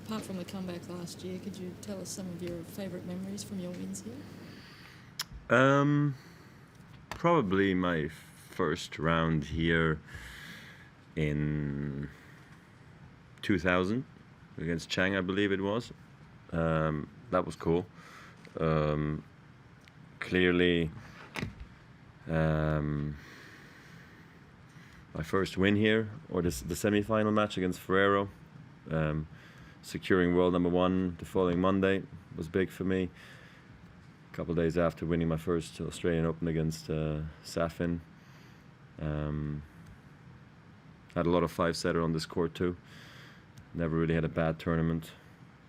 Apart from the comeback last year, could you tell us some of your favourite memories from your wins here? Probably my first round here in 2000 against Chang, I believe it was. That was cool. Clearly, my first win here, or the semi-final match against Ferrero, securing world number one the following Monday was big for me. A couple of days after winning my first Australian Open against Safin. Had a lot of five-setter on this court too. Never really had a bad tournament,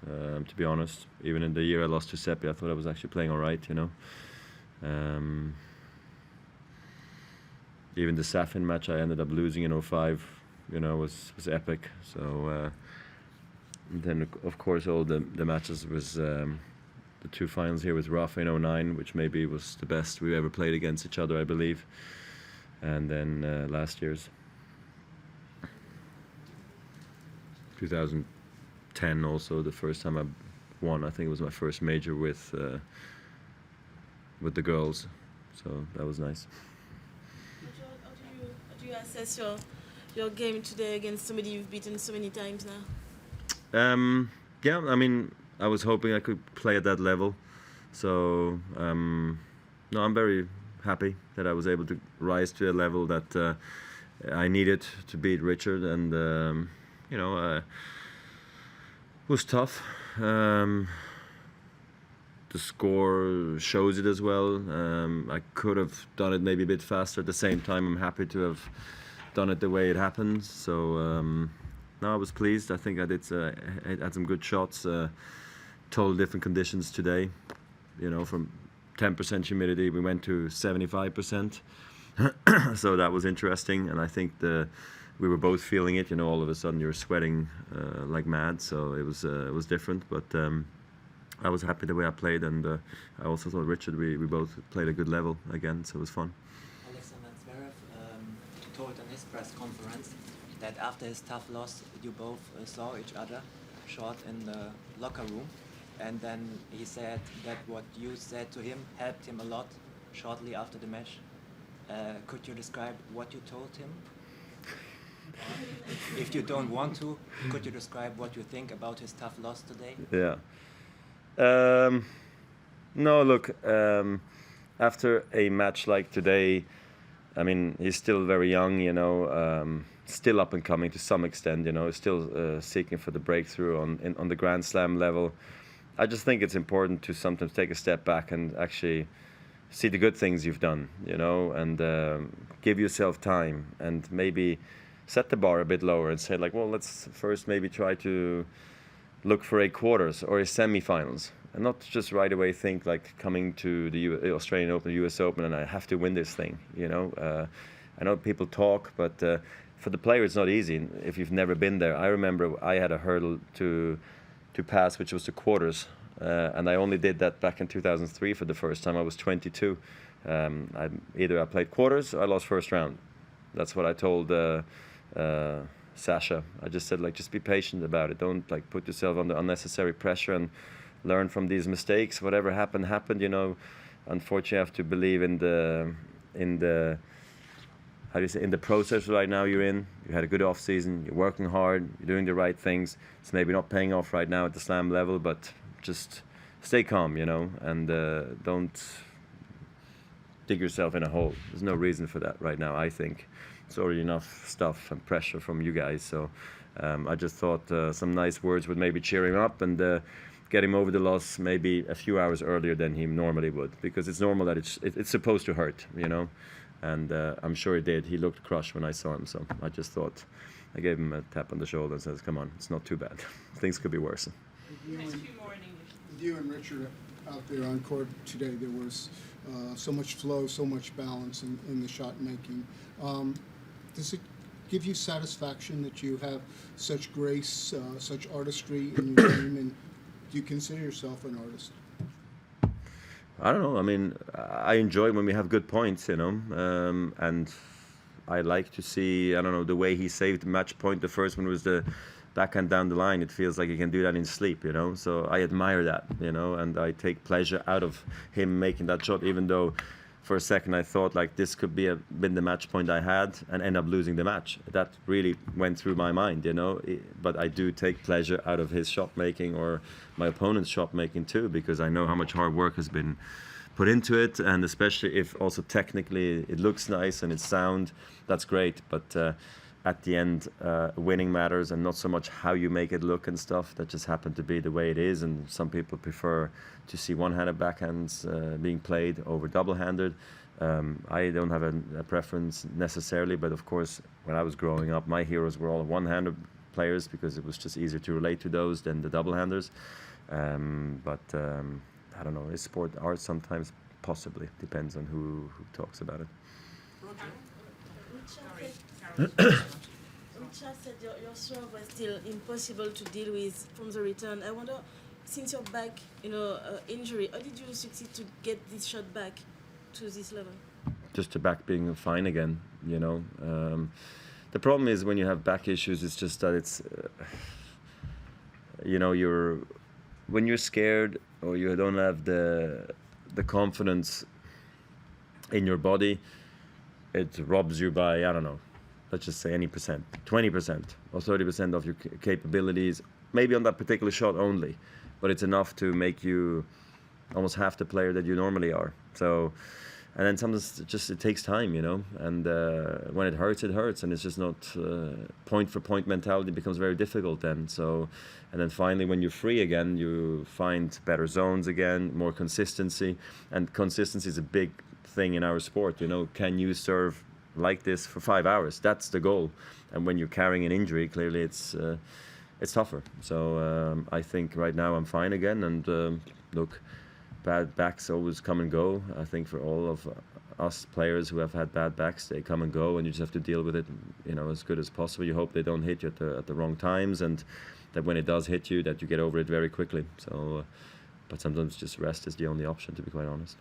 to be honest. Even in the year I lost to Seppi, I thought I was actually playing all right, you know. Even the Safin match I ended up losing in 05, you know, was epic. So then of course all the matches was the two finals here with Rafa in 09, which maybe was the best we ever played against each other, I believe. And then last year's 2010 also, the first time I won. I think it was my first major with the girls, so that was nice. How do you assess your game today against somebody you've beaten so many times now? Yeah, I mean, I was hoping I could play at that level, so no, I'm very happy that I was able to rise to a level that I needed to beat Richard, and you know, it was tough. The score shows it as well. I could have done it maybe a bit faster. At the same time, I'm happy to have done it the way it happened. So no, I was pleased. I think I had some good shots. Total different conditions today. You know, from 10% humidity we went to 75%. So that was interesting, and I think we were both feeling it. You know, all of a sudden you're sweating like mad. So it was different, but I was happy the way I played, and I also thought Richard, we both played a good level again, so it was fun. Alexander Zverev told in his press conference that after his tough loss, you both saw each other short in the locker room, and then he said that what you said to him helped him a lot shortly after the match. Could you describe what you told him? If you don't want to, could you describe what you think about his tough loss today? Yeah. No, look, after a match like today, I mean, he's still very young, you know, still up and coming to some extent, you know, still seeking for the breakthrough on the Grand Slam level. I just think it's important to sometimes take a step back and actually see the good things you've done, you know, and give yourself time and maybe set the bar a bit lower and say, like, well, let's first maybe try to look for a quarters or a semi-finals, and not just right away think like coming to the Australian Open, US Open, and I have to win this thing, you know. I know people talk, but for the player it's not easy if you've never been there. I remember I had a hurdle to pass, which was the quarters, and I only did that back in 2003 for the first time. I was 22. Either I played quarters or I lost first round. That's what I told Sasha. I just said, like, just be patient about it. Don't like put yourself under unnecessary pressure and learn from these mistakes. Whatever happened, you know. Unfortunately, I have to believe in the how do you say, in the process right now you're in. You had a good off season, you're working hard, you're doing the right things. It's maybe not paying off right now at the slam level, but just stay calm, you know, and don't dig yourself in a hole. There's no reason for that right now, I think. It's already enough stuff and pressure from you guys, so I just thought some nice words would maybe cheer him up and get him over the loss maybe a few hours earlier than he normally would, because it's normal that it's supposed to hurt, you know, and I'm sure it did. He looked crushed when I saw him, so I just thought, I gave him a tap on the shoulder and says, come on, it's not too bad. Things could be worse. With you and Richard out there on court today, there was so much flow, so much balance in the shot making. Does it give you satisfaction that you have such grace, such artistry in your game, and do you consider yourself an artist? I don't know. I mean, I enjoy when we have good points, you know, and I like to see, I don't know, the way he saved the match point. The first one was the backhand down the line, it feels like he can do that in sleep, you know. So I admire that, you know, and I take pleasure out of him making that shot, even though for a second I thought like this could been the match point I had and end up losing the match. That really went through my mind, you know. But I do take pleasure out of his shot making or my opponent's shot making too, because I know how much hard work has been put into it, and especially if also technically it looks nice and it's sound, that's great. But at the end, winning matters, and not so much how you make it look and stuff. That just happened to be the way it is, and some people prefer to see one-handed backhands being played over double-handed. I don't have a preference necessarily, but of course, when I was growing up, my heroes were all one-handed players because it was just easier to relate to those than the double-handers. But I don't know, is sport art? Sometimes, possibly. Depends on who talks about it. Richard said your serve was still impossible to deal with from the return. I wonder, since your back, injury, how did you succeed to get this shot back to this level? Just the back being fine again, you know. The problem is when you have back issues, it's just that it's, when you're scared or you don't have the confidence in your body, it robs you by, I don't know, let's just say any percent, 20% or 30% of your capabilities, maybe on that particular shot only, but it's enough to make you almost half the player that you normally are. So, and then sometimes it takes time, you know, and when it hurts, and it's just not point for point mentality becomes very difficult then. So, and then finally when you're free again, you find better zones again, more consistency, and consistency is a big thing in our sport, you know. Can you serve like this for 5 hours? That's the goal. And when you're carrying an injury, clearly it's tougher. So I think right now I'm fine again, and look, bad backs always come and go. I think for all of us players who have had bad backs, they come and go, and you just have to deal with it, you know, as good as possible. You hope they don't hit you at the wrong times, and that when it does hit you, that you get over it very quickly. So but sometimes just rest is the only option, to be quite honest.